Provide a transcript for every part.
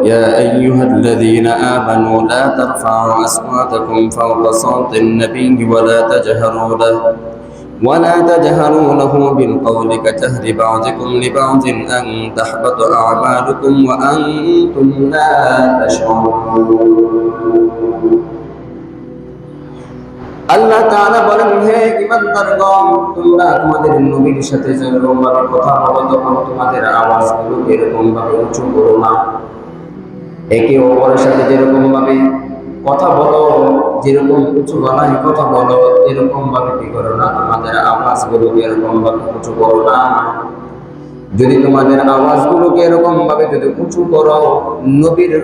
يا أيها الذين آمنوا لا ترفعوا أصواتكم فوق صوت النبي ولا تجهروا له بالقول كجهر بعضكم لبعض أن تحبط أعمالكم وأنتم لا تشعرون আল্লাহ তাআলা বলেন, হে ঈমানদারগণ, তোমরা তোমাদের নবীর সাথে যেরকম ভাবে কথা বলো তখন তোমাদের আওয়াজগুলো এরকম ভাবে উঁচু করো না। একে অপরের সাথে যেরকম ভাবে কথা বলো, যেরকম উঁচু গলায় কথা বলো, এরকম ভাবে কি করো না, তোমাদের আওয়াজগুলোকে এরকম ভাবে উঁচু করো না। যদি তোমাদের আওয়াজগুলোকে এরকম ভাবে যদি উঁচু করো, নবীর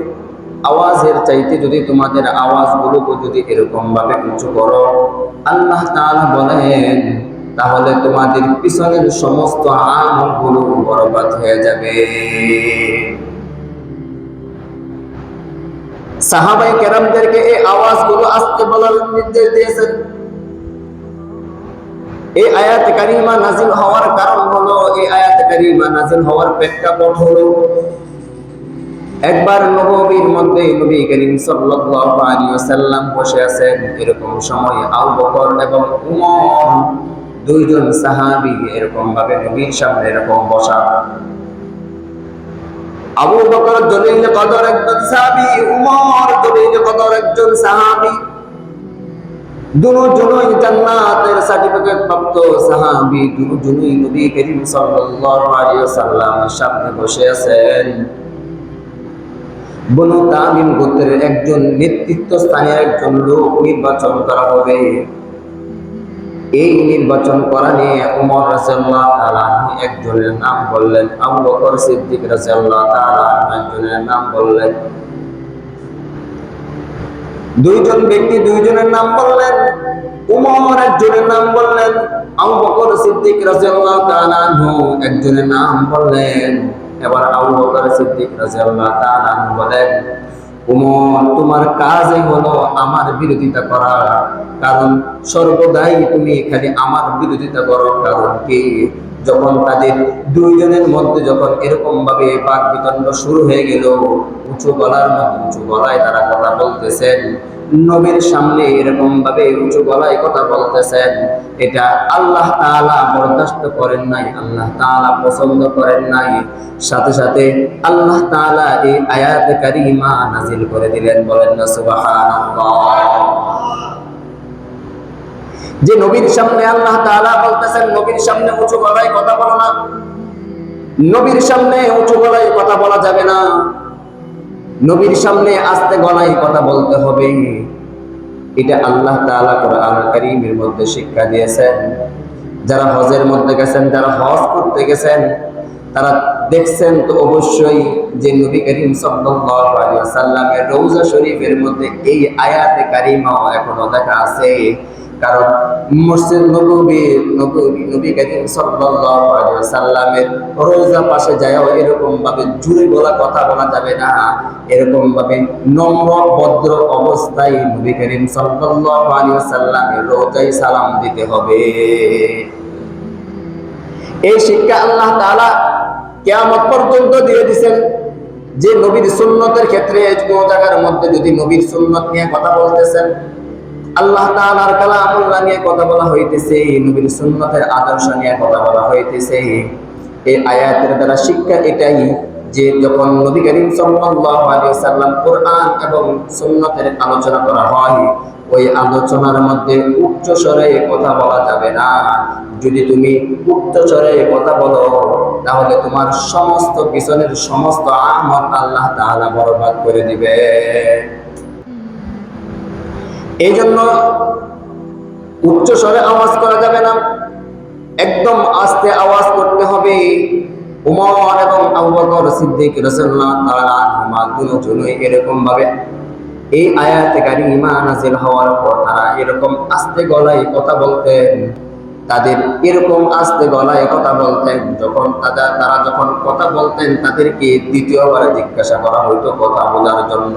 আওয়াজের চাইতে যদি তোমাদের আওয়াজগুলোকে যদি এরকম ভাবে উঁচু করো, আল্লাহ তাআলা বলেন তাহলে তোমাদের পিছনের সমস্ত আমলগুলো বরবাদ হয়ে যাবে। সাহাবায়ে কেরামদেরকে এই আওয়াজগুলো আস্তে বলার নির্দেশ দিয়েছেন। এই আয়াত কারিমা নাজিল হওয়ার কারণ হলো, এই আয়াত কারিমা নাজিল হওয়ার প্রেক্ষাপট হলো, একবার নববীর মধ্যে নবী করিম সাল্লাল্লাহু আলাইহি ওয়াসাল্লাম বসে আছেন। এরকম সময় আবু বকর এবং উমর দুইজন সাহাবী এরকম ভাবে নবীর সামনে এরকম বসা। আবু বকর জলিল কদর একজন সাহাবী, উমর জলিল কদর একজন সাহাবী, দুজনই জান্নাতের সার্টিফিকেট প্রাপ্ত সাহাবী, দুজনই নবী করিম সাল্লাল্লাহু আলাইহি ওয়াসাল্লামের সামনে বসে আছেন। বনু তামিম গোত্রের একজন নেতৃত্বস্থানীয় একজন লোক নির্বাচন করা হবে। এই নির্বাচন করা নিয়ে ওমর রাদিয়াল্লাহু তাআলা একজনের নাম বললেন, আবু বকর সিদ্দিক রাদিয়াল্লাহু তাআলা একজনের নাম বললেন। দুইজন ব্যক্তি দুইজনের নাম বললেন, ওমর একজনের নাম বললেন, আবু বকর সিদ্দিক রাদিয়াল্লাহু তাআলা একজনের নাম বললেন। এবার আবু বকর সিদ্দিক রাদিয়াল্লাহু তাআলা বলেন, ওমর, তোমার কাজই হলো আমার বিরোধিতা করা, কারণ সর্বদাই তুমি খালি আমার বিরোধিতা করো। কারণ কি, যখন তাদের দুইজনের মধ্যে যখন এরকম ভাবে বাক বিতণ্ড শুরু হয়ে গেল, উঁচু গলায় তারা কথা বলতেছেন, নবীর সামনে এরকম ভাবে উঁচু গলায় কথা বলতেছেন, এটা আল্লাহ তাআলা বরদাস্ত করেন নাই, আল্লাহ তাআলা পছন্দ করেন নাই। সাথে সাথে আল্লাহ তাআলা এই আয়াত কারিমা নাজিল করে দিলেন। বলেন না সুবহানাল্লাহ। যে নবীর সামনে আল্লাহ তাআলা বলতেছেন, নবীর সামনে উঁচু গলায় কথা বলো না, নবীর সামনে উঁচু গলায় কথা বলা যাবে না, নবীর সামনে আস্তে গলায় কথা বলতে হবে। এটা আল্লাহ তাআলা কোরআন কারীমের মধ্যে শিক্ষা দিয়েছেন। যারা হজের মধ্যে গেছেন, যারা হজ করতে গেছেন, তারা দেখছেন তো অবশ্যই যে নবী করিম সাল্লাল্লাহু আলাইহি ওয়াসাল্লামের রওজা শরীফের মধ্যে এই আয়াতে কারিমাও এখনো দেখা আছে। কারণ মসজিদ নবী করিম সাল্লাল্লাহু আলাইহি ওয়াসাল্লামের রওজা পাশে যায়ও এরকম ভাবে জোরে গলা কথা বলা যাবে না, এরকম ভাবে নম্র ভদ্র অবস্থায় নবী করিম সাল্লাল্লাহু আলাইহি ওয়াসাল্লামের রওজায় সালাম দিতে হবে। এই শিক্ষা আল্লাহ তাআলা কিয়ামত পর্যন্ত দিয়ে দিবেন। যে নবীর সুন্নতের ক্ষেত্রে কোন জায়গার মধ্যে যদি নবীর সুন্নত নিয়ে কথা বলতেছেন, আল্লাহ তাআলার কালামুল্লাহ নিয়ে কথা বলা হইতেছে, নবীর সুন্নতের আদর্শ নিয়ে কথা বলা হইতেছে, এই আয়াতের দ্বারা শিক্ষা এটাই যে যখন নবী করিম সাল্লাল্লাহু আলাইহি ওয়াসাল্লাম কোরআন এবং সুন্নতের আলোচনা করা হয়, ওই আলোচনার মধ্যে উচ্চ স্বরে কথা বলা যাবে না। যদি তুমি উচ্চ স্বরে কথা বলো, তাহলে তোমার সমস্ত পিছনের সমস্ত আমল আল্লাহ তাআলা বরবাদ করে দিবে। এই জন্য উচ্চ স্বরে আওয়াজ করা যাবে না, একদম আস্তে আওয়াজ করতে হবে। উমর এবং আবু বকর সিদ্দিক রাদিয়াল্লাহু তাআলা আনহুমা দুজনেই এরকম ভাবে এই আয়াতে কারিমা নাযিল হওয়ার পর তারা এরকম আস্তে গলায় কথা বলতেন। তাদের এরকম আস্তে গলায় কথা বলতেন, যখন তারা যখন কথা বলতেন তাদেরকে দ্বিতীয়বার জিজ্ঞাসা করা হইতো কথা বোঝার জন্য।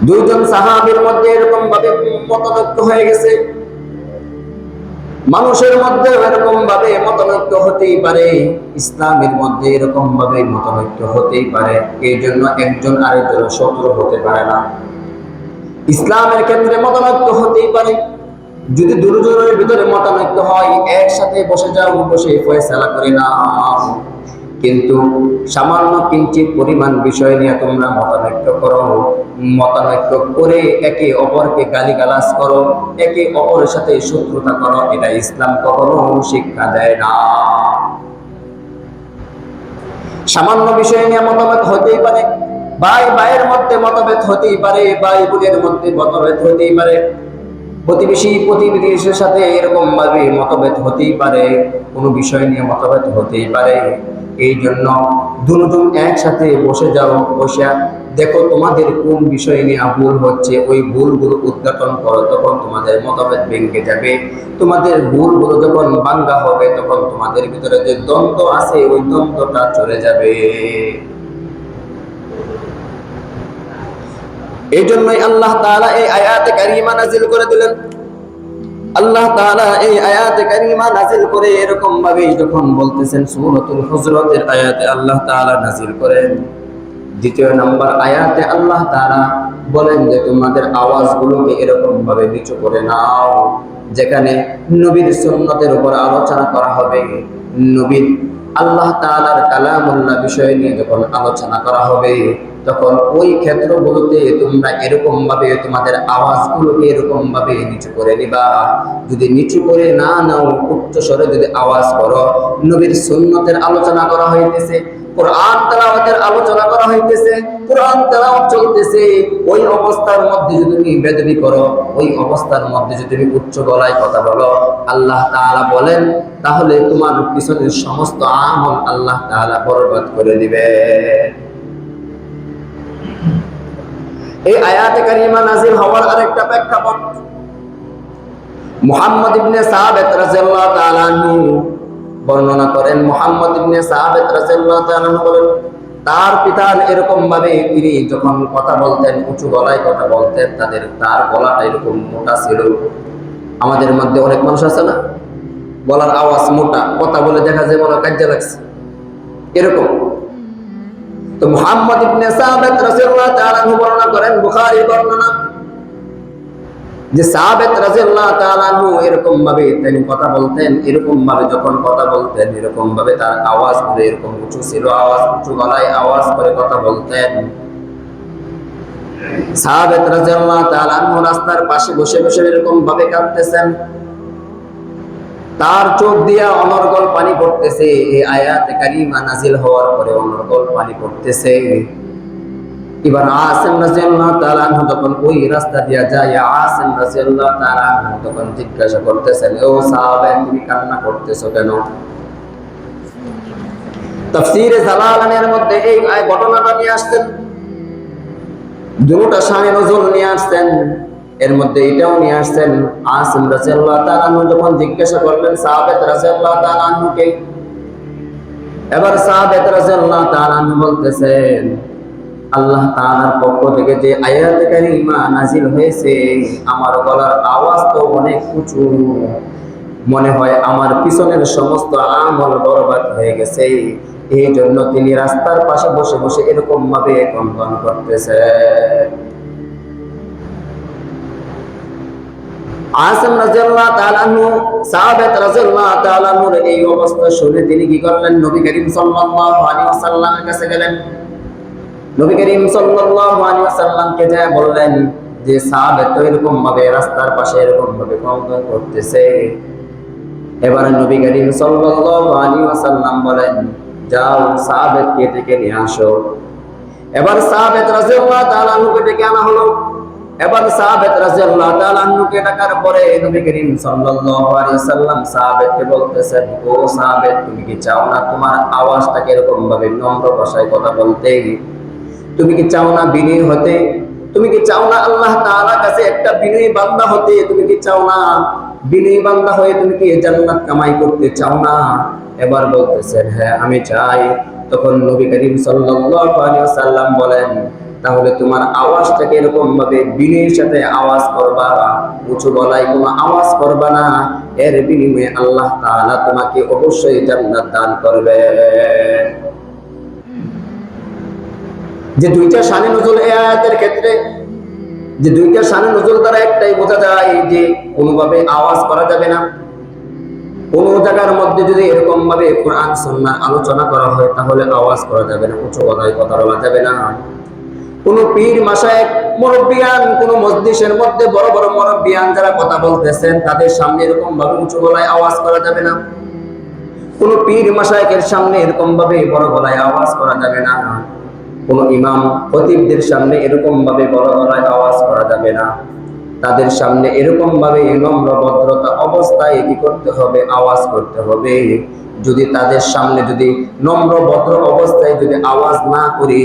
দুইজন সাহাবীর মধ্যে এরকম ভাবে মতৈক্য হয়ে গেছে। মানুষের মধ্যে এরকম ভাবে মতানৈক্য হতেই পারে, ইসলামের মধ্যে এরকম ভাবে মতানৈক্য হতেই পারে। এই জন্য একজন আরেকজনের শত্রু হতে পারে না। ইসলামের ক্ষেত্রে মতানৈক্য হতেই পারে, যদি দুজনের ভিতরে মতানৈক্য হয় একসাথে বসে যাও, বসে ফয়সালা করে নাও। কিন্তু সামান্য কিঞ্চিত পরিমাণ বিষয় নিয়ে তোমরা মতানৈক্য করো, মতানৈক্য করে একে অপরকে গালিগালাজ করো, একে অপরের সাথে শত্রুতা করো, এটা ইসলাম কখনো শিক্ষা দেয় না। সামান্য বিষয় নিয়ে মতভেদ হতেই পারে, ভাই ভাইয়ের মধ্যে মতভেদ হতেই পারে, ভাই বোনের মধ্যে মতভেদ হতেই পারে, প্রতিবেশী প্রতিবেশীর সাথে এরকম ভাবে মতভেদ হতেই পারে, কোনো বিষয় নিয়ে মতভেদ হতেই পারে। এই জন্য দুজন একসাথে বসে যাও, বসে দেখো তোমাদের কোন বিষয় নিয়ে ভুল হচ্ছে, ওই ভুলগুলো উদ্ঘাটন করো, তখন তোমাদের মতভেদ ভেঙে যাবে। তোমাদের ভুলগুলো যখন ভাঙ্গা হবে, তখন তোমাদের ভিতরে যে দ্বন্দ্ব আছে ওই দ্বন্দ্বটা চলে যাবে। এই জন্যই আল্লাহ তাআলা এই আয়াতে কারিমা নাযিল করে দিলেন। আল্লাহ তাআলা এই আয়াতে কারিমা নাযিল করে এরকম ভাবে যখন বলতেছেন, সূরাতুল হুজুরাতের আয়াতে আল্লাহ তাআলা নাযিল করেন, দ্বিতীয় নম্বর আয়াতে আল্লাহ তাআলা বলেন যে তোমাদের আওয়াজগুলোকে এরকম ভাবে নিচু করে নাও, যেখানে নবীর সুন্নতের উপর আলোচনা করা হবে, নবীর আল্লাহ তাআলার কালামুল্লাহ বিষয় নিয়ে যখন আলোচনা করা হবে, তখন ওই ক্ষেত্রগুলোতে তোমরা এরকম ভাবে তোমাদের আওয়াজগুলোকে এরকম ভাবে নিচু করে নিবা। যদি নিচু করে না নাও, উচ্চ স্বরে যদি আওয়াজ করো, নবীর সুন্নতের আলোচনা করা হইতেছে, কোরআন তেলাওয়াতের আলোচনা করা হইতেছে, কোরআন তেলাওয়াত চলতেছে, ওই অবস্থার মধ্যে যদি তুমি বেদবি করো, ওই অবস্থার মধ্যে যদি তুমি উচ্চ গলায় কথা বলো, আল্লাহ তাআলা বলেন তাহলে তোমার পিছনের সমস্ত আমল আল্লাহ তাআলা বরবাদ করে দিবে। এই আয়াতে কারিমা নাযিল হওয়ার আরেকটা প্রেক্ষাপট, মুহাম্মদ ইবনে সাবিত রাদিয়াল্লাহু তাআলা আনহু বর্ণনা করেন। মুহাম্মদ ইবনে সাবিত রাদিয়াল্লাহু তাআলা আনহু বলেন, তার পিতা এরকম ভাবে তিনি যখন কথা বলতেন, উঁচু গলায় কথা বলতেন, তার গলাটা এরকম মোটা ছিল। আমাদের মধ্যে অনেক মানুষ আছে না, গলার আওয়াজ মোটা, কথা বলে দেখা যায় বলা কাজে লাগছে, এরকম। তো মুহাম্মদ ইবনে সাবিত রাদিয়াল্লাহু তাআলা আনহু বর্ণনা করেন, বুখারীর বর্ণনা, যে সাবিত রাদিয়াল্লাহু তাআলা আনহু এরকম ভাবে তিনি কথা বলতেন, এরকম ভাবে যখন কথা বলতেন এরকম ভাবে তার আওয়াজগুলো এরকম উঁচু ছিল, আওয়াজ উঁচু গলায় আওয়াজ করে কথা বলতেন। সাবিত রাদিয়াল্লাহু তাআলা আনহু রাস্তার পাশে বসে বসে এরকম ভাবে কাঁদতেছেন, তার চোখ দিয়া অনর্গল পানি পড়তেছে। এই আয়াতে কারিমা নাযিল হওয়ার পরে অনর্গল পানি পড়তেছে। এবার আসিম রাদিয়াল্লাহু তাআলা আনহু যখন ওই রাস্তা দিয়া যায়, আসিম রাদিয়াল্লাহু তাআলা আনহু তখন জিজ্ঞাসা করতেছেন, ও সাহাবা তুমি কান্না করতেছো কেন? তাফসীরে জালালানের মধ্যে এই ঘটনাটা নিয়ে আসছেন, দুটো শানে নজুল নিয়ে আসছেন, এর মধ্যে এটাও নিয়ে আসছেন। আসিম রাদিয়াল্লাহু তাআলা আনহু যখন জিজ্ঞাসা করলেন সাহাবাত রাদিয়াল্লাহু তাআলা আনহুকে, এবার সাহাবাত রাদিয়াল্লাহু তাআলা আনহু বলতেছেন, আল্লাহ তাআলার পক্ষ থেকে যে আয়াতে কারিমা নাযিল হয়েছে, আমার গলার আওয়াজ তো অনেক উঁচু, মনে হয় আমার পিছনের সমস্ত আমল বরবাদ হয়ে গেছে। এই জন্য তিনি রাস্তার পাশে বসে বসে এরকম ভাবে কম্পন করতেছে। আসিম রাদিয়াল্লাহু তাআলা আনহু সাহাবাত রাদিয়াল্লাহু তাআলা আনহুর এই অবস্থা শুনে তিনি কি করলেন, নবী করিম সাল্লাল্লাহু আলাইহি ওয়াসাল্লামের কাছে গেলেন। নবী করিম সাল্লাল্লাহু আলাইহি ওয়াসাল্লামকে যা বললেন যে সাহাবাত তো এরকম ভাবে রাস্তার পাশে এরকম ভাবে কম্পন করতেছে। এবার নবী করিম সাল্লাল্লাহু আলাইহি ওয়াসাল্লাম বলেন, যাও সাহাবাতকে ডেকে নিয়ে আসো। এবার সাহাবাত রাদিয়াল্লাহু তাআলা আনহুকে ডেকে আনা হলো। এবার সাহাবাত রাদিয়াল্লাহু তাআলা আনহুকে ডাকার পরে নবী করিম সাল্লাল্লাহু আলাইহি ওয়াসাল্লাম সাহাবাতকে বলতেছেন, ও সাহাবাত তুমি কি চাও না তোমার আওয়াজটাকে এরকম ভাবে নম্র ভাষায় কথা বলতে? তুমি কি চাও না বিনয়ী হতে? তুমি কি চাও না আল্লাহ তাআলার কাছে একটা বিনয়ী বান্দা হতে? তুমি কি চাও না বিনয়ী বান্দা হয়ে তুমি কি জান্নাত কামাই করতে চাও না? এবার বলতেছেন, হ্যাঁ আমি চাই। তখন নবী করিম সাল্লাল্লাহু আলাইহি ওয়াসাল্লাম বলেন, তাহলে তোমার আওয়াজটাকে এরকম ভাবে বিনয়ের সাথে আওয়াজ করবা, উঁচু গলায় কোনো আওয়াজ করবা না, এর বিনিময়ে আল্লাহ তাআলা তোমাকে অবশ্যই জান্নাত দান করবেন। যে দুইটা শানে নজুল এই আয়াতের ক্ষেত্রে, যে দুইটা শানে নজুল দ্বারা একটাই বোঝা যায় যে কোনোভাবে আওয়াজ করা যাবে না। কোন জায়গার মধ্যে যদি এরকম ভাবে কোরআন সুন্নাহ আলোচনা করা হয় তাহলে আওয়াজ করা যাবে না, উচ্চ গলায় কথা বলা যাবে না। কোন পীর মাশায়েখ মুরব্বিয়ান কোন মজলিসের মধ্যে বড় বড় মুরব্বিয়ান যারা কথা বলতেছেন তাদের সামনে এরকম ভাবে উচ্চ গলায় আওয়াজ করা যাবে না। কোন পীর মাশায়েখের সামনে এরকম ভাবে বড় গলায় আওয়াজ করা যাবে না। কোন ইমাম খতিবদের সামনে এরকম ভাবে বড় গলায় আওয়াজ করা যাবে না। তাদের সামনে এরকম ভাবে নম্র ভদ্রতা অবস্থায় কি করতে হবে, আওয়াজ করতে হবে। যদি তাদের সামনে যদি নম্র ভদ্র অবস্থায় যদি আওয়াজ না করি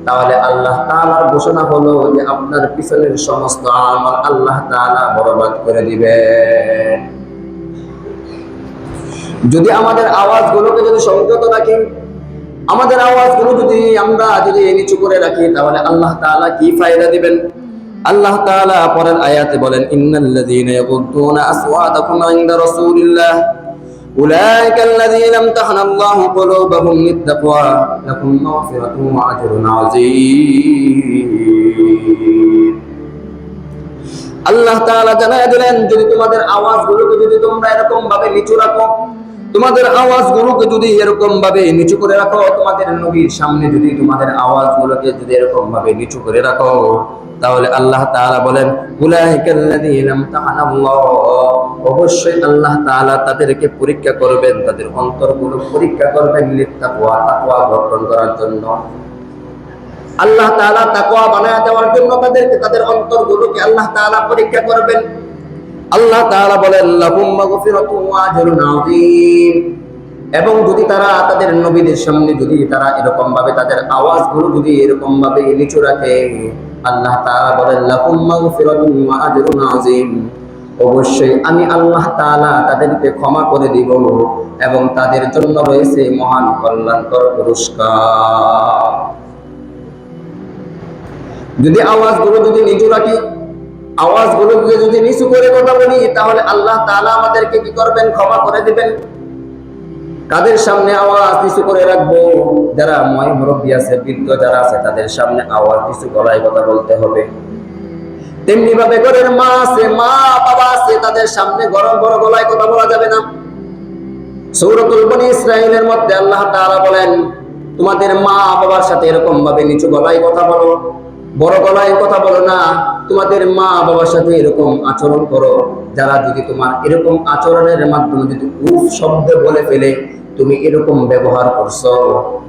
তাহলে আল্লাহ তাআলার ঘোষণা হলো যে আপনার পিছনের সমস্ত আমল আল্লাহ তাআলা বরবাদ করে দিবেন। যদি আমাদের আওয়াজগুলোকে যদি সংযত রাখি, আমাদের আওয়াজগুলো যদি আমরা যদি নিচু করে রাখি তাহলে আল্লাহ তাআলা কি ফায়দা দিবেন? আল্লাহ তাআলা পরের আয়াতে বলেন, ইন্নাল্লাযীনা ইয়াগুদ্দুনা আসওয়াতাহুম ইনদা রাসূলিল্লাহ উলাইকাল্লাযীনা ইমতাহানাল্লাহু কুলুবাহুম লিত-তাকওয়া লাহুম মাগফিরাতুন ওয়া আজরুন আযীম। আল্লাহ তাআলা জানায় দিলেন, যদি তোমাদের আওয়াজগুলোকে যদি তোমরা এরকম ভাবে নিচু রাখো, তোমাদের আওয়াজগুলোকে যদি এরকম ভাবে নিচু করে রাখো, তোমাদের নবীর সামনে যদি তোমাদের আওয়াজগুলোকে যদি এরকম ভাবে নিচু করে রাখো তাহলে আল্লাহ তাআলা বলেন, উলাইকাল্লাযীনা ইমতাহানাল্লাহ, অবশ্যই আল্লাহ তাআলা তাদেরকে পরীক্ষা করবেন, তাদের অন্তরগুলো পরীক্ষা করবেন লিত-তাকওয়া, তাকওয়া গঠন করার জন্য। আল্লাহ তাআলা তাকওয়া বানায় দেওয়ার জন্য তাদেরকে তাদের অন্তরগুলোকে আল্লাহ তাআলা পরীক্ষা করবেন। আল্লাহ তাআলা বলেন, লাহুম মাগফিরাতুন ওয়া আজরুন আযীম। এবং যদি তারা তাদের নবীদের সামনে যদি তারা এরকম ভাবে তাদের আওয়াজগুলো যদি এরকম ভাবে নিচু রাখে, আল্লাহ তাআলা বলেন, লাহুম মাগফিরাতুন ওয়া আজরুন আযীম, অবশ্যই আমি আল্লাহ তাআলা তাদেরকে ক্ষমা করে দিব এবং তাদের জন্য রয়েছে মহান কল্যাণকর পুরস্কার। যদি আওয়াজগুলো যদি নিচু রাখি, আওয়াজগুলোকে যদি নিচু করে কথা বলি তাহলে আল্লাহ তাআলা আমাদেরকে কি করবেন? ক্ষমা করে দিবেন। কাদের সামনে আওয়াজ নিচু করে রাখবো? যারা মুরব্বী আছে, বৃদ্ধ যারা আছে তাদের সামনে আওয়াজ নিচু গলায় কথা বলতে হবে। তেমনি ভাবে ঘরের মা আছে, মা বাবা আছে, তাদের সামনে গরম বড় গলায় কথা বলা যাবে না। সূরাতুল বনী ইসরাঈলের মধ্যে আল্লাহ তাআলা বলেন, তোমাদের মা বাবার সাথে এরকম ভাবে নিচু গলায় কথা বলো, বড় গলায় কথা বলো না। তোমাদের মা বাবার সাথে এরকম আচরণ করো, যারা যদি তোমার এরকম আচরণের মাধ্যমে যদি উফ শব্দ বলে ফেলে, তুমি এরকম ব্যবহার করছো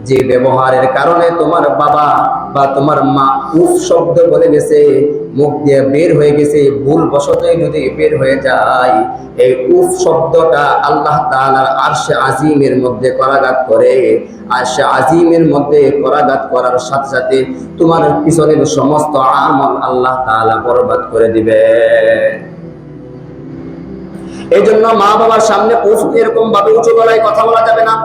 যে ব্যবহারের কারণে তোমার বাবা বা তোমার মা উফ শব্দ বলে গেছে, মুখ দিয়ে বের হয়ে গেছে, ভুল বশতই যদি বের হয়ে যায়, এই উফ শব্দটা আল্লাহ তাআলার আরশে আজিমের মধ্যে করাঘাত করে। আরশে আজিমের মধ্যে করাঘাত করার সাথে সাথে তোমার পিছনের সমস্ত আমল আল্লাহ তাআলা বরবাদ করে দিবে। এই জন্য মা বাবার সামনে উফ এরকম ভাবে উঁচু গলায় কথা বলা যাবে না।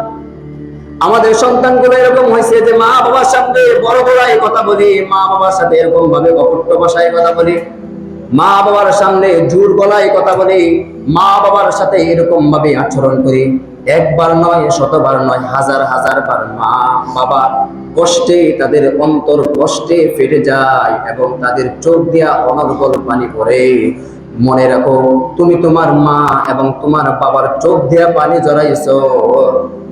আমাদের সন্তানগুলো এরকম হয়েছে যে মা বাবার সামনে বড় গলায় কথা বলি, মা বাবার সাথে এরকম ভাবে কপট ভাষায় কথা বলি, মা বাবার সামনে জোর গলায় কথা বলি, মা বাবার সাথে এরকম ভাবে আচরণ করি। একবার নয়, শতবার নয়, হাজার হাজার বার মা বাবা কষ্টে, তাদের অন্তর কষ্টে ফেটে যায় এবং তাদের চোখ দিয়া অনর্গল পানি পড়ে। মনে রাখো, তুমি তোমার মা এবং তোমার বাবার চোখ দিয়া পানি জড়াইছো,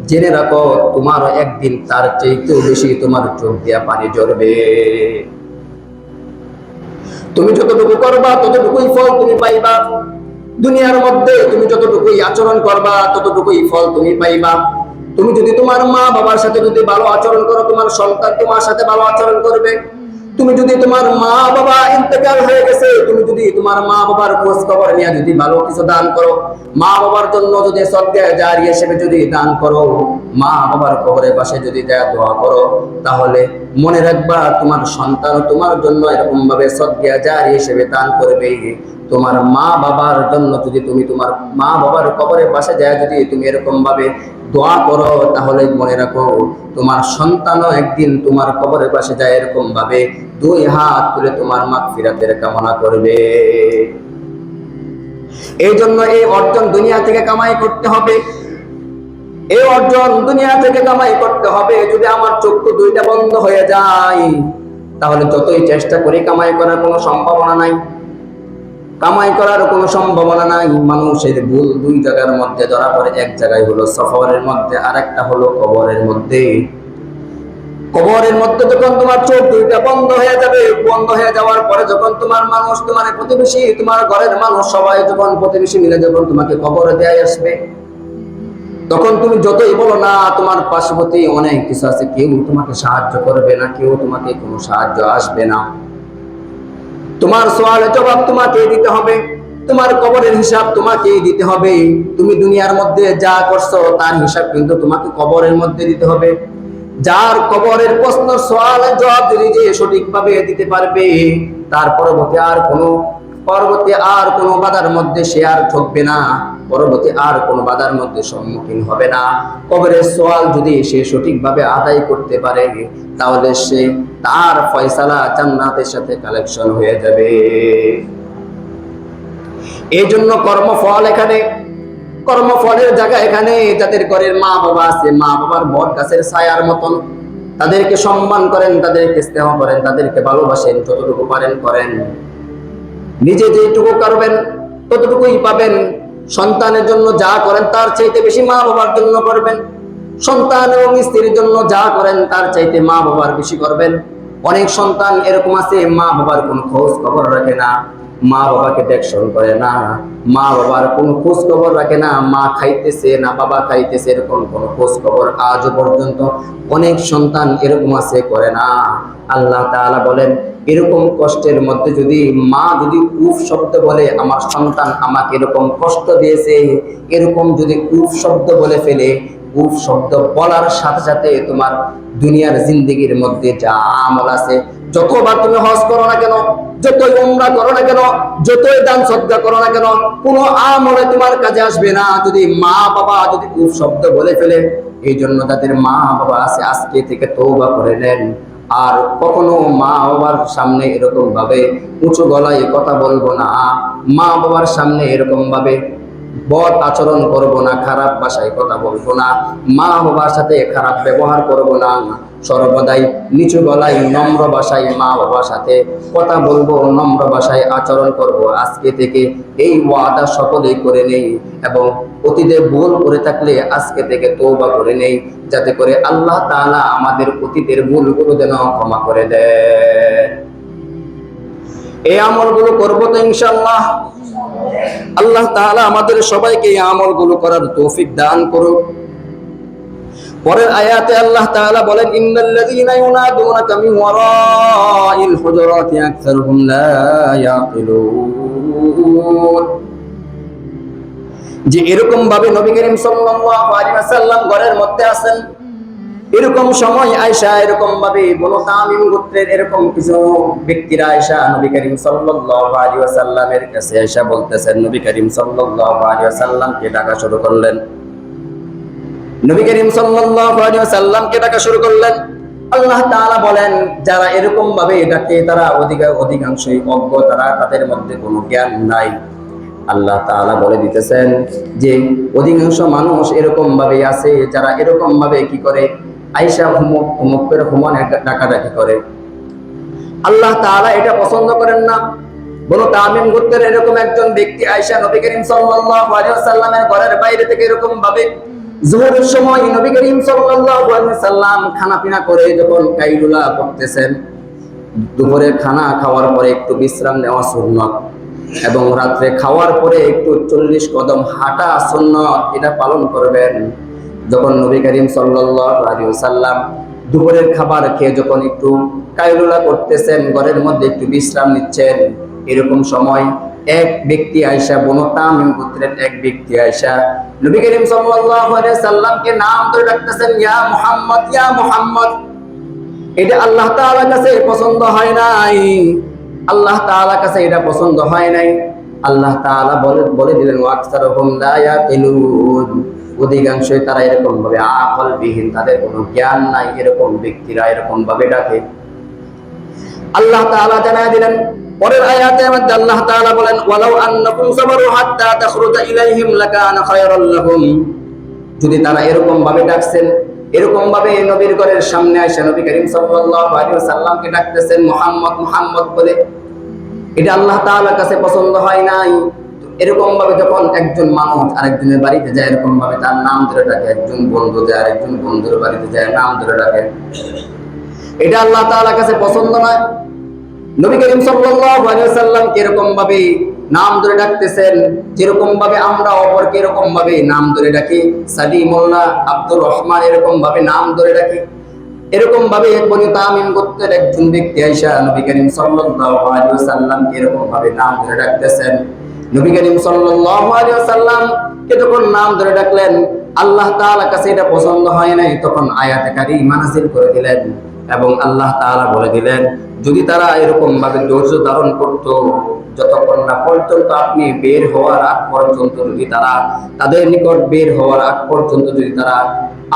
জেনে রাখো তোমারও একদিন তার চাইতেও বেশি তোমার চোখ দিয়া পানি ঝরবে। তুমি যতটুকু করবা ততটুকুই ফল তুমি পাইবা। দুনিয়ার মধ্যে তুমি যতটুকুই আচরণ করবা ততটুকুই ফল তুমি পাইবা। তুমি যদি তোমার মা বাবার সাথে যদি ভালো আচরণ করো, তোমার সন্তান তোমার সাথে ভালো আচরণ করবে। তুমি যদি তোমার মা বাবা ইন্তেকাল হয়ে গেছে, তুমি যদি তোমার মা বাবার খোঁজ খবর নিয়ে যদি ভালো কিছু দান করো, মা বাবার জন্য যদি সদকা জারিয়া হিসেবে যদি দান করো, মা বাবার কবরের পাশে যদি দোয়া করো, তাহলে মনে রাখবা তোমার সন্তান তোমার জন্য এরকম ভাবে সদকা জারিয়া হিসেবে দান করবে। তোমার মা বাবার জন্য যদি তুমি তোমার মা বাবার কবরের পাশে যায় যদি তুমি এরকম ভাবে দোয়া করো, তাহলে মনে রাখো তোমার সন্তানও একদিন তোমার কবরের পাশে যায় এরকম ভাবে দুই হাত তুলে তোমার মাগফিরাতের কামনা করবে। এই জন্য এই অর্জন দুনিয়া থেকে কামাই করতে হবে, এই অর্জন দুনিয়া থেকে কামাই করতে হবে। যদি আমার চক্ষু দুইটা বন্ধ হয়ে যায়, তাহলে যতই চেষ্টা করি কামাই করার কোনো সম্ভাবনা নাই, কামাই করার কোনো সম্ভাবনা নাই। মানুষের ভুল দুই জায়গার মধ্যে ধরা পড়ে, এক জায়গায় হলো সফরের মধ্যে, আর একটা হলো কবরের মধ্যে। কবরের মধ্যে যখন তোমার চোখ দুইটা বন্ধ হয়ে যাবে, বন্ধ হয়ে যাওয়ার পরে যখন তোমার মানুষ, তোমার প্রতিবেশী, তোমার ঘরের মানুষ সবাই যখন প্রতিবেশী মিলে যখন তোমাকে কবরে দেয় আসবে, তখন তুমি যতই বলো না তোমার পার্শ্ববর্তী অনেক কিছু আছে, কেউ তোমাকে সাহায্য করবে না, কেউ তোমাকে কোনো সাহায্য আসবে না। তোমার সওয়ালের জবাব তোমাকে দিতে হবে, তোমার কবরের হিসাব তোমাকে দিতে হবে। তুমি দুনিয়ার মধ্যে যা করছো তার হিসাব কিন্তু তোমাকে কবরের মধ্যে দিতে হবে। যার কবরের প্রশ্ন সওয়ালের জবাব যদি যে সঠিকভাবে দিতে পারবে, তার পরবর্তী আর কোনো বাধার মধ্যে সে আর ঠকবে না, পরবর্তী আর কোনো বাধার মধ্যে সম্মুখীন হবে না। কবরের সওয়াল যদি সে সঠিকভাবে আদায় করতে পারে, তাহলে সে তার ফয়সালা জান্নাতের সাথে কালেকশন হয়ে যাবে। এই জন্য কর্মফল এখানে, কর্মফলের জায়গা এখানে। যাদের ঘরের মা বাবা আছে, মা বাবার বট গাছের ছায়ার মতন, তাদেরকে সম্মান করেন, তাদেরকে স্নেহ করেন, তাদেরকে ভালোবাসেন, যতটুকু পারেন করেন। নিজে যেটুকু করবেন ততটুকুই পাবেন। সন্তানের জন্য যা করেন তার চাইতে বেশি মা বাবার জন্য করবেন। সন্তান এবং স্ত্রীর জন্য যা করেন তার চাইতে মা বাবার বেশি করবেন। অনেক সন্তান এরকম আছে, মা বাবার কোনো খোঁজ খবর রাখে না, মা বাবাকে দেখশন করে না, মা বাবার কোনো খোঁজ খবর রাখে না, মা খাইতেছে না বাবা খাইতেছে এরকম কোনো খোঁজ খবর আজও পর্যন্ত অনেক সন্তান এরকম আছে, করে না। আল্লাহ তাআলা বলেন, এরকম কষ্টের মধ্যে যদি মা যদি উফ শব্দ বলে, আমার সন্তান আমাকে এরকম কষ্ট দিয়েছে, এরকম যদি উফ শব্দ বলে ফেলে, উফ শব্দ বলার সাথে সাথে তোমার দুনিয়ার জিন্দেগির মধ্যে যা আমল আছে, যতবার তুমি হজ করো না কেন, যতই উমরা করো না কেন, যতই দান সদকা করো না কেন, কোনো আমলে তোমার কাজে আসবে না যদি মা বাবা যদি উফ শব্দ বলে ফেলে। এই জন্য তাদের মা বাবা আছে, আজকে থেকে তওবা করে নেন, আর কখনো মা বাবার সামনে এরকম ভাবে উঁচু গলায় কথা বলবো না, মা বাবার সামনে এরকম ভাবে বদ আচরণ করব না, খারাপ ভাষায় কথা বলবো না, মা বাবার সাথে খারাপ ব্যবহার করব না, সর্বদাই নিচু গলায় নম্র ভাষায় মা বাবার সাথে কথা বলবো, নম্র ভাষায় আচরণ করব। আজকে থেকে এই ওয়াদা সকলেই করে নেই, এবং অতীতে ভুল করে থাকলে আজকে থেকে তওবা করে নেই, যাতে করে আল্লাহ তাআলা আমাদের অতীতের ভুলগুলো যেন ক্ষমা করে দেয়। এই আমলগুলো করব তো ইনশাআল্লাহ। আল্লাহ তাআলা আমাদের সবাইকে এই আমলগুলো করার তৌফিক দান করুন। পরের আয়াতে আল্লাহ তাআলা বলেন, ইন্নাল্লাযীনা ইউনাদুনাকা মিন ওয়ারাইল হুজুরাতি আকসারুহুম লা ইয়াকিলুন। যে এরকম ভাবে নবী করিম সাল্লাল্লাহু আলাইহি ওয়াসাল্লাম ঘরের মধ্যে আছেন, এরকম সময় আয়েশা এরকম ভাবে বনু তামিম গোত্রের এরকম কিছু ব্যক্তিরা আয়েশা নবী করিম সাল্লাল্লাহু আলাইহি ওয়াসাল্লামের কাছে আয়েশা বলতেছেন, নবী করিম সাল্লাল্লাহু আলাইহি ওয়াসাল্লামকে ডাকা শুরু করলেন। নবী করিম সাল্লাল্লাহু আলাইহি ওয়াসাল্লামকে ডাকা শুরু করলেন। আল্লাহ তাআলা বলেন, যারা এরকম ভাবে ডাকে তারা অধিকাংশই অজ্ঞ, তারা তাদের মধ্যে কোনো জ্ঞান নাই। আল্লাহ তাআলা বলে দিতেছেন যে অধিকাংশ মানুষ এরকম ভাবে আছে, যারা এরকম ভাবে কি করে, আয়েশা হুমুক করে হুমান ডাকাডাকি করে। আল্লাহ তাআলা এটা পছন্দ করেন না। বনু তামিম গোত্রের এরকম একজন ব্যক্তি আয়েশা নবী করিম সাল্লাল্লাহু আলাইহি ওয়াসাল্লামের ঘরের বাইরে থেকে এরকম ভাবে যোহরের সময় নবী করিম সাল্লাল্লাহু আলাইহি ওয়াসাল্লাম খানা পিনা করে যখন কাইলুলা করতেছেন, দুপুরে খানা খাওয়ার পরে একটু বিশ্রাম নেওয়া সুন্নাত, এবং রাত্রে খাওয়ার পরে একটু 40 কদম হাঁটা সুন্নাত, এটা পালন করবেন। যখন নবী করিম সাল্লাল্লাহু আলাইহি ওয়াসাল্লাম দুপুরের খাবার খেয়ে যখন একটু কাইলুলা করতেছেন, ঘরের মধ্যে একটু বিশ্রাম নিচ্ছেন, এরকম সময় এক ব্যক্তি আয়েশা, বনু তামিম গোত্রের এক ব্যক্তি আয়েশা নবী করিম সাল্লাল্লাহু আলাইহি সাল্লামকে নাম ধরে ডাকতেছেন, ইয়া মুহাম্মদ, ইয়া মুহাম্মদ। এটা আল্লাহ তাআলার কাছে পছন্দ হয় নাই, আল্লাহ তাআলার কাছে এটা পছন্দ হয় নাই। আল্লাহ তাআলা বলে দিলেন, ওয়াকসারুহুম লা ইয়াকিলুন, অধিকাংশই তারা এরকম ভাবে আকল বিহীন, তাদের কোনো জ্ঞান নাই, এরকম ব্যক্তিরা এরকম ভাবে ডাকে। আল্লাহ তাআলা জানায় দিলেন, পরের আয়াতের মধ্যে আল্লাহ তাআলা বলেন ওয়ালাউ আন্নাকুম সাবারু হাত্তা তাখরুজা ইলাইহিম লাকানা খায়রাল লাহুম, যদি তারা এরকম ভাবে ডাকছেন, এরকম ভাবে নবীর ঘরের সামনে এসে নবী করিম সাল্লাল্লাহু আলাইহি ওয়াসাল্লামকে ডাকতেছেন মুহাম্মদ মুহাম্মদ বলে, এটা আল্লাহ তাআলার কাছে পছন্দ হয় নাই। এরকম ভাবে যখন একজন মানুষ আরেকজনের বাড়িতে যায়, এরকম ভাবে তার নাম ধরে ডাকে, একজন বন্ধু যায় আরেকজন বন্ধুর বাড়িতে যায় নাম ধরে ডাকে, এটা আল্লাহ তাআলার কাছে পছন্দ নয়। নবী করিম সাল্লাল্লাহু আলাইহি ওয়াসাল্লাম এরকম ভাবে নাম ধরে ডাকতেছেন, যেরকম ভাবে আমরা অপরকে এরকম ভাবে নাম ধরে ডাকি, সালিমুল্লাহ, আব্দুর রহমান এরকম ভাবে নাম ধরে ডাকি, এরকম ভাবে বনি তামিম গোত্রের একজন ব্যক্তি আয়েশা নবী করিম সাল্লাল্লাহু আলাইহি ওয়াসাল্লাম এরকম ভাবে নাম ধরে ডাকতেছেন। নবী করিম সাল্লাল্লাহু আলাইহি ওয়াসাল্লাম কে যখন নাম ধরে ডাকলেন, আল্লাহ তাআলার কাছে এটা পছন্দ হয় নাই, তখন আয়াতে কারিমা নাযিল করে দিলেন এবং আল্লাহ তাআলা বলে দিলেন যদি তারা এরকম ভাবে ধৈর্য ধারণ করত, যতক্ষণ না পর্যন্ত আপনি বের হওয়ার আগ পর্যন্ত, যদি তারা তাদের নিকট বের হওয়ার আগ পর্যন্ত যদি তারা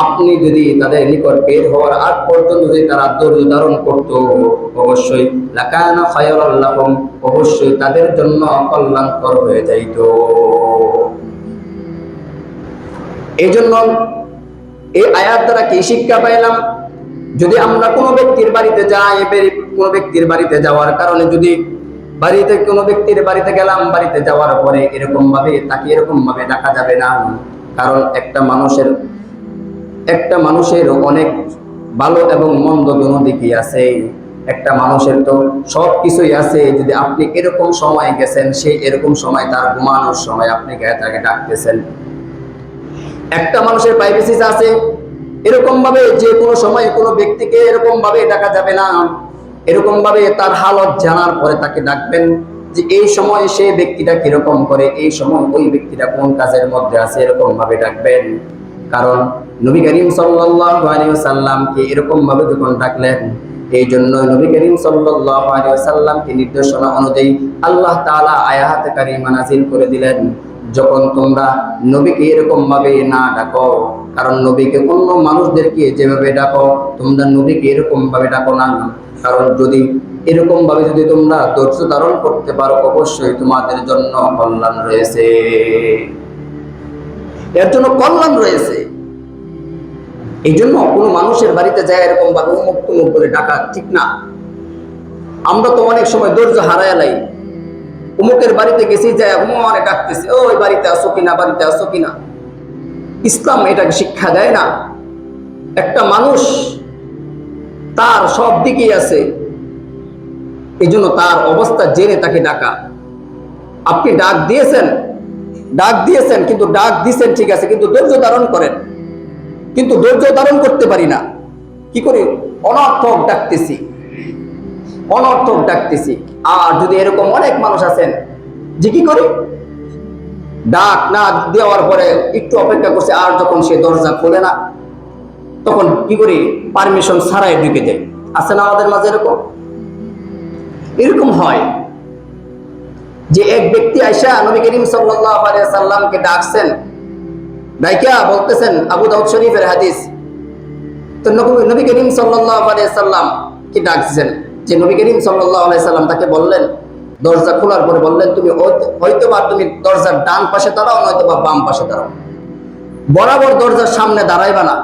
আপনি যদি তাদের নিকট বের হওয়ার আগ পর্যন্ত যদি তারা ধৈর্য ধারণ করত, অবশ্যই লাকানা খায়রাল লাহুম, অবশ্যই তাদের জন্য কল্যাণকর হয়ে যাইত। এই জন্য এই আয়াত দ্বারা কি শিক্ষা পাইলাম, যদি আমরা কোনো ব্যক্তির বাড়িতে যাই, কোনো ব্যক্তির বাড়িতে যাওয়ার কারণে যদি বাড়িতে কোনো ব্যক্তির বাড়িতে গেলাম, বাড়িতে যাওয়ার পরে এরকম ভাবে তাকে এরকম ভাবে ডাকা যাবে না। কারণ একটা মানুষের অনেক ভালো এবং মন্দ দুনো দিকই আছে। একটা মানুষের তো সব কিছুই আছে, যদি আপনি এরকম সময় গেছেন, সে এরকম সময় তার ঘুমানোর সময় আপনি তাকে ডাকতেছেন। একটা মানুষের প্রাইভেসি আছে, এরকম ভাবে যে কোনো সময় কোনো ব্যক্তিকে এরকম ভাবে ডাকা যাবে না। এরকম ভাবে তার হালত জানার পরে তাকে ডাকবেন যে এই সময় সে ব্যক্তিটা কিরকম করে, এই সময় ওই ব্যক্তিটা কোন কাজের মধ্যে আছে, এরকম ভাবে ডাকবেন। কারণ নবী করিম সাল্লাল্লাহু আলাইহি ওয়াসাল্লামকে এরকম ভাবে যখন ডাকলেন, এই জন্য নবী করিম সাল্লাল্লাহু আলাইহি ওয়াসাল্লামকে নির্দেশনা অনুযায়ী আল্লাহ তাআলা আয়াত কারিমা নাযিল করে দিলেন, যখন তোমরা নবীকে এরকম ভাবে না ডাকো, কারণ নবীকে অন্য মানুষদেরকে যেভাবে ডাকো তোমরা নবীকে এরকম ভাবে ডাকো না। কারণ যদি এরকম ভাবে যদি তোমরা ধৈর্য ধারণ করতে পারো, অবশ্যই তোমাদের জন্য কল্যাণ রয়েছে, এর জন্য কল্যাণ রয়েছে। এই জন্য কোনো মানুষের বাড়িতে যায় এরকম ভাবে উমুক তুমুক করে ডাকা ঠিক না। আমরা তো অনেক সময় ধৈর্য হারায় লাই, উমুকের বাড়িতে গেছি যায় অনেক ডাকতেছে, ওই বাড়িতে আসো কিনা, বাড়িতে আসো কিনা। ইসলাম এটাকে শিক্ষা দেয় না। একটা মানুষ তার সব দিকেই আছে, এই জন্য তার অবস্থা জেনে তাকে ডাকা। আপনি ডাক দিয়েছেন কিন্তু ডাক দিয়েছেন ঠিক আছে, কিন্তু ধৈর্য ধারণ করেন, কিন্তু ধৈর্য ধারণ করতে পারি না, কি করি? অনর্থক ডাকতেছি। আর যদি এরকম অনেক মানুষ আছেন যে কি করি, ডাক না দেওয়ার পরে একটু অপেক্ষা করছে, আর যখন সে দরজা খোলে না তখন কি করি, পারমিশন ছাড়াই ঢুকে যায়। আছে না আমাদের মাঝে এরকম হয় যে এক ব্যক্তি আয়েশা নবী করিম সাল্লাল্লাহু আলাইহি ওয়াসাল্লামকে ডাকছেন, ডাইকা বলতেছেন, আবু দাউদ শরীফের হাদিস, তো নবী করিম সাল্লাল্লাহু আলাইহি ওয়াসাল্লাম কি ডাকছেন, যে নবী করিম সাল্লাল্লাহু আলাইহি ওয়াসাল্লাম তাকে বললেন, দরজা খোলার পরে বললেন তুমি হয়তোবা তুমি দরজার ডান পাশে দাঁড়াও, নয়তোবা বাম পাশে দাঁড়াও, বরাবর দরজার সামনে দাঁড়াইবা না।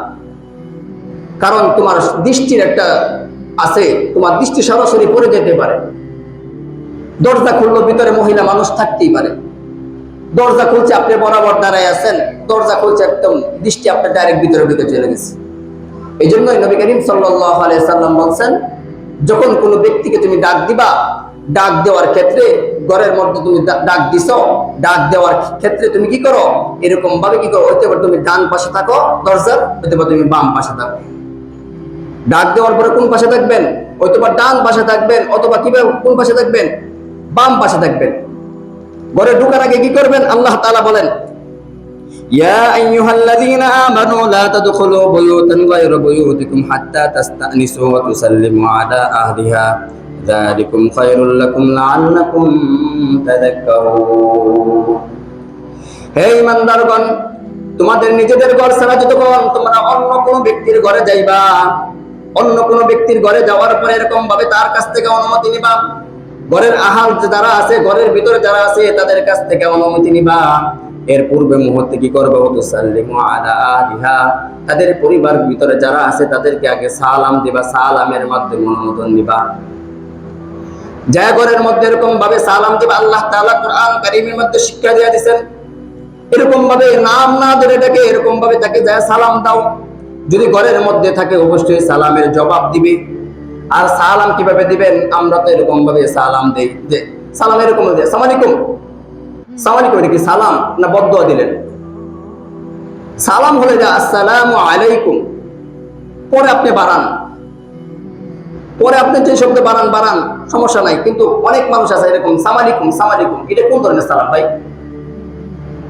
কারণ তোমার দৃষ্টির একটা আছে, তোমার দৃষ্টি সরাসরি পড়ে যেতে পারে। দরজা খুললো, ভিতরে মহিলা মানুষ থাকতেই পারে, দরজা খুলছে আপনি বরাবর দাঁড়ায় আছেন, দরজা খুলছে একদম দৃষ্টি আপনার ডাইরেক্ট ভিতরে ঢুকে চলে গেছে। এই জন্যই নবী করিম সাল্লাল্লাহু আলাইহি সাল্লাম বলছেন, যখন কোনো ব্যক্তিকে তুমি ডাক দিবা, ডাক দেওয়ার ক্ষেত্রে ঘরের মধ্যে তুমি ডাক দিছো, ডাক দেওয়ার ক্ষেত্রে তুমি কি করো, এরকম ভাবে কি করো, হইতে পারে তুমি ডান পাশে থাকো দরজার, হইতে পারে তুমি বাম পাশে থাকো। ডাক দেওয়ার পরে কোন পাশে থাকবেন, হয়তোবা ডান পাশে থাকবেন, অথবা কিভাবে কোন পাশে থাকবেন, বাম পাশে থাকবেন। ঘরে ঢোকার আগে কি করবেন, আল্লাহ তাআলা বলেন, ইয়া আইয়ুহাল্লাযীনা আমানু লা তাদখুলু বুয়ুতান গায়রা বুয়ুতিকুম হাত্তা তাস্তানিসু ওয়া তুসাল্লিমু আলা আহলিহা যালিকুম খায়রুল লাকুম লাআল্লাকুম তাযাক্কারুন। হে ঈমানদারগণ, তোমাদের নিজেদের ঘর ছাড়া যতক্ষণ তোমরা অন্য কোনো ব্যক্তির ঘরে যাইবা, অন্য কোনো ব্যক্তির ঘরে যাওয়ার পরে এরকম ভাবে তার কাছ থেকে অনুমতি নিবা, ঘরের আহাল যারা আছে, ঘরের ভিতরে যারা আছে তাদের কাছ থেকে অনুমতি নিবা। এর পূর্বে মুহূর্তে কি করবে? ওয়াতুসাল্লিমু আলা আহলিহা, তাদের পরিবার ভিতরে যারা আছে তাদেরকে আগে সালাম দিবা, সালামের মাধ্যমে অনুমোদন নিবা। যা ঘরের মধ্যে এরকম ভাবে সালাম দিবা। আল্লাহ তাআলা কোরআন কারীমের মধ্যে শিক্ষা দিয়ে দিয়েছেন, এরকম ভাবে নাম না ধরে ডেকে এরকম ভাবে তাকে যা সালাম দাও। যদি ঘরের মধ্যে থাকে অবশ্যই সালামের জবাব দিবে। আর সালাম কিভাবে দিবেন? আমরা তো এরকম ভাবে সালাম দেই, যে সালাম এরকম দেয়, আসসালামু আলাইকুম। আসসালামু আলাইকুম এটা কি সালাম না বদদুয়া দিলেন? সালাম হলে যা আসসালামু আলাইকুম, পরে আপনি বাড়ান, পরে আপনি যে শব্দ বাড়ান সমস্যা নাই। কিন্তু অনেক মানুষ আছে এরকম সালাম আলাইকুম সালাম আলাইকুম, এটা কোন ধরনের সালাম ভাই?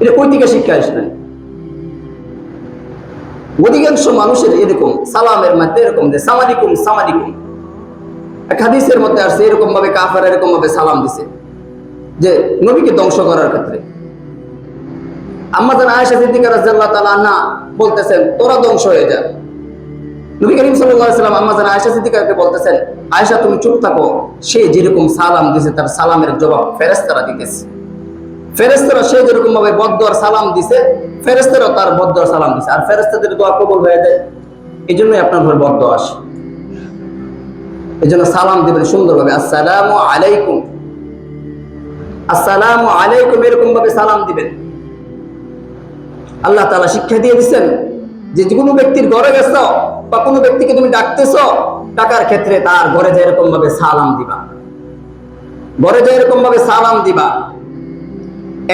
এটা কই থেকে শিক্ষা আসলেন? অধিকাংশ মানুষের এরকম সালামের মধ্যে এরকম যে সালাম আলাইকুম সালাম আলাইকুম। এক হাদিসের মধ্যে আসছে এরকম ভাবে কাফের এরকম ভাবে সালাম দিছে যে নবীকে ধ্বংস করার ক্ষেত্রে। আম্মা জান আয়েশা সিদ্দিকা রাদিয়াল্লাহু তাআলা আনহা বলতেছেন তোরা ধ্বংস হয়ে যা। নবী করিম সাল্লাল্লাহু আলাইহি ওয়াসাল্লাম আম্মা জান আয়েশা সিদ্দিকাকে বলতেছেন, আয়েশা তুমি চুপ থাকো, সে যেরকম সালাম দিছে তার সালামের জবাব ফেরেশতারা দিতেছে। ফেরেশতারা সে যেরকম ভাবে বদদুয়ার সালাম দিছে, ফেরেশতারা তার বদদুয়ার সালাম দিছে। আর ফেরেশতাদের দোয়া কবুল হয়ে যায়, এজন্যই আপনার ঘরে বদদুয়া আসে। এজন্য সালাম দিবেন সুন্দরভাবে, আসসালামু আলাইকুম, আসসালামু আলাইকুম, এরকম ভাবে সালাম দিবেন। আল্লাহ তাআলা শিক্ষা দিয়ে দিচ্ছেন যে কোনো ব্যক্তির ঘরে গেছো বা কোনো ব্যক্তিকে তুমি ডাকতেছো, ডাকার ক্ষেত্রে তার ঘরে যে এরকম ভাবে সালাম দিবা, ঘরে যে এরকম ভাবে সালাম দিবা।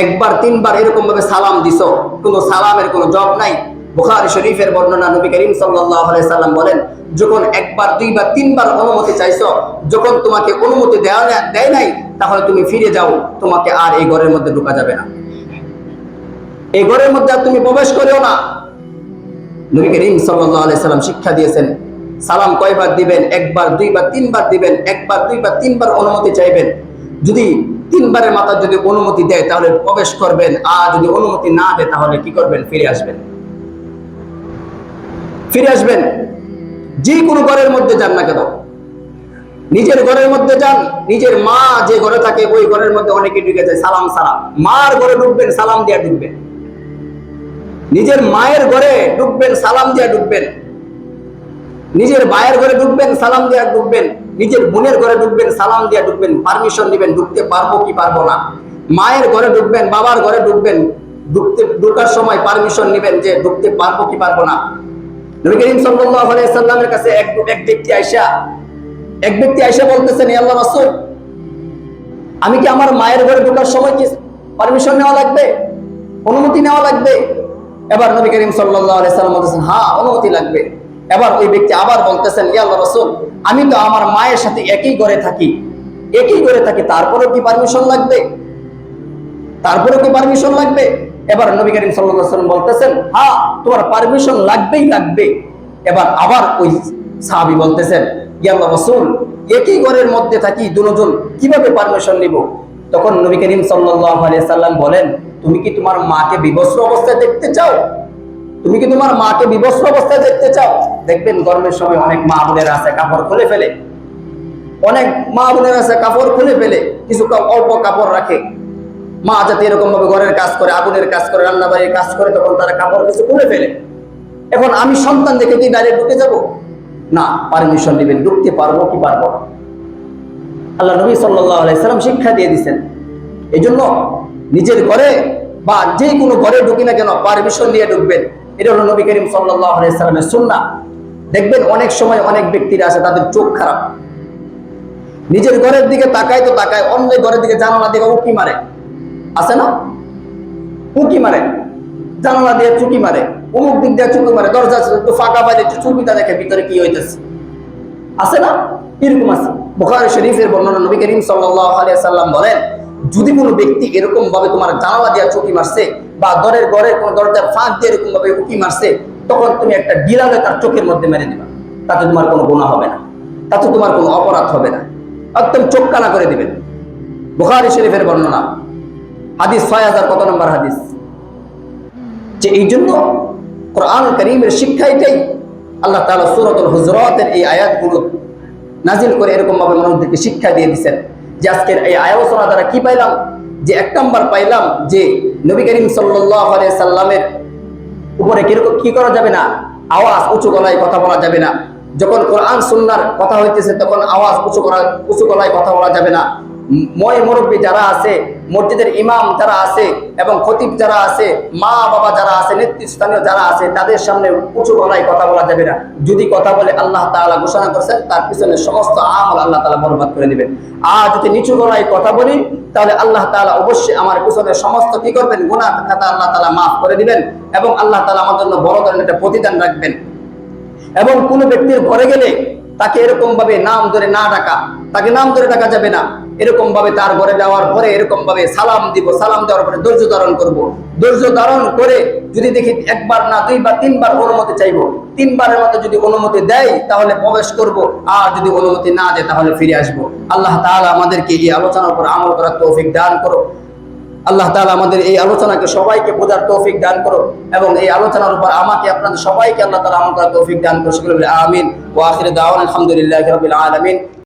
একবার তিনবার এরকম ভাবে সালাম দিছো, কোনো সালামের কোনো জবাব নাই। বুখারী শরীফের বর্ণনা, নবী করিম সাল্লাল্লাহু আলাইহি সাল্লাম বলেন, যখন একবার দুইবার তিনবার অনুমতি চাইছো, যখন তোমাকে অনুমতি দেয় নাই, তাহলে তুমি ফিরে যাও, তোমাকে আর এই ঘরের মধ্যে ঢোকা যাবে না, এই ঘরের মধ্যে আর তুমি প্রবেশ করিও না। নবী করিম সাল্লাল্লাহু আলাইহি সাল্লাম শিক্ষা দিয়েছেন সালাম কয়বার দিবেন? একবার দুইবার তিনবার দিবেন। একবার দুইবার তিনবার অনুমতি চাইবেন। যদি তিনবারের মাথা যদি অনুমতি দেয় তাহলে প্রবেশ করবেন, আর যদি অনুমতি না দেয় তাহলে কি করবেন? ফিরে আসবেন, ফিরে আসবেন। যে কোনো ঘরের মধ্যে যান না কেন, নিজের ঘরের মধ্যে যান, নিজের মা যে ঘরে থাকে ওই ঘরের মধ্যে অনেকে ঢুকে যায় সালাম সালাম। মার ঘরে ঢুকবেন, সালাম দিয়া ঢুকবেন। নিজের মায়ের ঘরে ঢুকবেন, সালাম দিয়া ঢুকবেন। নিজের ভাইয়ের ঘরে ঢুকবেন, সালাম দিয়া ঢুকবেন। নিজের বোনের ঘরে ঢুকবেন, সালাম দিয়া ঢুকবেন। পারমিশন দিবেন, ঢুকতে পারবো কি পারবো না। মায়ের ঘরে ঢুকবেন, বাবার ঘরে ঢুকবেন, ঢুকার সময় পারমিশন নেবেন যে ঢুকতে পারবো কি পারবো না। নবী করিম সাল্লাল্লাহু আলাইহি সাল্লামের কাছে এক ব্যক্তি আয়েশা বলতেছেন, হে আল্লাহর রাসূল, আমি কি আমার মায়ের ঘরে ঢোকার সময় কি পারমিশন নেওয়া লাগবে, অনুমতি নেওয়া লাগবে? এবার নবী করিম সাল্লাল্লাহু আলাইহি সাল্লাম বলতেছেন, হ্যাঁ অনুমতি লাগবে। এবার ওই ব্যক্তি আবার বলতেছেন, হে আল্লাহর রাসূল, আমি তো আমার মায়ের সাথে একই ঘরে থাকি, তারপরেও কি পারমিশন লাগবে? তারপরেও কি পারমিশন লাগবে? এবার নবী করিম সাল্লাল্লাহু আলাইহি সাল্লাম বলতেছেন, হ্যাঁ তোমার পারমিশন লাগবেই লাগবে। এবার আবার ওই সাহাবী বলতেছেন, ইয়া আল্লাহর রাসূল, একই ঘরের মধ্যে থাকি দুজন, কিভাবে পারমিশন নিব? তখন নবী করিম সাল্লাল্লাহু আলাইহি সাল্লাম বলেন, তুমি কি তোমার মাকে বিবস্ত্র অবস্থায় দেখতে চাও? তুমি কি তোমার মাকে বিবস্ত্র অবস্থায় দেখতে চাও? দেখবেন গরমের সময় অনেক মা বোনেরা আছে কাপড় খুলে ফেলে, অনেক মা বোনেরা আছে কাপড় খুলে ফেলে, কিছু অল্প কাপড় রাখে। মা যাতে এরকম ভাবে ঘরের কাজ করে, আগুনের কাজ করে, রান্না বাড়ির কাজ করে, তখন তারা কাপড় কিছু খুলে ফেলে। এখন আমি সন্তান দেখে কি ডাইরেক্ট ঢুকে যাব? না, পারমিশন দিবেন, ঢুকতে পারবো কি পারবো না। আল্লাহ নবী সাল্লাল্লাহু আলাইহি সাল্লাম শিক্ষা দিয়ে দিয়েছেন। এই জন্য নিজের ঘরে বা যে কোনো ঘরে ঢুকি না কেন পারমিশন নিয়ে ঢুকবেন। এটা হলো নবী করিম সাল্লাল্লাহু আলাইহি সাল্লামের সুন্নাহ। দেখবেন অনেক সময় অনেক ব্যক্তিরা আছে তাদের চোখ খারাপ, নিজের ঘরের দিকে তাকায় তো তাকায়, অন্য ঘরের দিকে জানালা দিয়ে উঁকি মারে, আছে না? উঁকি মারে, জানালা দিয়ে চুকি মারে, অমুক দিক দিয়ে চুকি মারে, দরজা একটু ফাঁকা পাইলে একটু চুকিটা দেখে ভিতরে কি হইতেছে, আছে না? এরকম আছে। বুখারী শরীফের বর্ণনা, নবী করিম সাল্লাল্লাহু আলাইহি সাল্লাম বলেন, যদি কোনো ব্যক্তি এরকম ভাবে তোমার জানালা দিয়ে চুকি মারছে বা ঘরের কোন দরজার ফাঁক দিয়ে এরকম ভাবে উঁকি মারছে, তখন তুমি একটা গিলালে তার চোখের মধ্যে মেরে দিবা। তাতে তোমার কোনো গুনাহ হবে না, তাতে তোমার কোনো অপরাধ হবে না, একদম চোখ কানা করে দিবেন। বুখারী শরীফের বর্ণনা, হাদিস 6000 কত নম্বর হাদিস। যে এই জন্য কোরআন কারীমের শিক্ষা এটাই। আল্লাহ তাআলা সূরাতুল হুজুরাতের এই আয়াতগুলো নাজিল করে এরকম ভাবে মানুষদেরকে শিক্ষা দিয়ে দিয়েছেন যে আজকের এই আলোচনা দ্বারা কি পাইলাম, যে এক নাম্বার পাইলাম যে নবী করিম সাল্লাল্লাহু আলাইহি সাল্লামের উপরে কিরকম কি করা যাবে না, আওয়াজ উঁচু গলায় কথা বলা যাবে না। যখন কোরআন সুন্নাহর কথা হইতেছে তখন আওয়াজ উঁচু গলায় কথা বলা যাবে না। মুরব্বী যারা আছে, মসজিদের ইমাম যারা আছে এবং খতিব যারা আছে, মা বাবা যারা আছে, নেতৃস্থানীয় যারা আছে, তাদের সামনে উঁচু গলায় কথা বলা যাবে না। যদি কথা বলে আল্লাহ তাআলা ঘোষণা করেছেন তার পিছনে সমস্ত আমল আল্লাহ তাআলা বরবাদ করে দিবেন। আর যদি নিচু গলায় কথা বলি তাহলে আল্লাহ তাআলা অবশ্যই আমার পিছনে সমস্ত কি করবেন, গুনাহ খাতা আল্লাহ তাআলা মাফ করে দিবেন এবং আল্লাহ তাআলা আমার জন্য বড় ধরনের একটা প্রতিদান রাখবেন। এবং কোন ব্যক্তির ঘরে গেলে তাকে এরকম ভাবে নাম ধরে না ডাকা, তাকে নাম ধরে ডাকা যাবে না। এরকম ভাবে তার ঘরে যাওয়ার পরে এরকম ভাবে সালাম দিব, সালাম দেওয়ার পরে ধৈর্য ধারণ করব। ধৈর্য ধারণ করে যদি দেখি একবার না দুইবার তিনবার অনুমতি চাইবো, তিনবারের মতো যদি অনুমতি দেয় তাহলে প্রবেশ করব, আর যদি অনুমতি না দেয় তাহলে ফিরে আসবো। আল্লাহ তাআলা আমাদেরকে এই আলোচনার উপর আমল করার তৌফিক দান করো। আল্লাহ তাআলা আমাদের এই আলোচনাকে সবাইকে বোঝার তৌফিক দান করো এবং এই আলোচনার উপর আমাকে আপনাদের সবাইকে আল্লাহ তাআলা আমল করার তৌফিক দান করো। সকলে বলি আমিন। ওয়া আখিরু দাওয়ানা আলহামদুলিল্লাহি রাব্বিল আলামিন।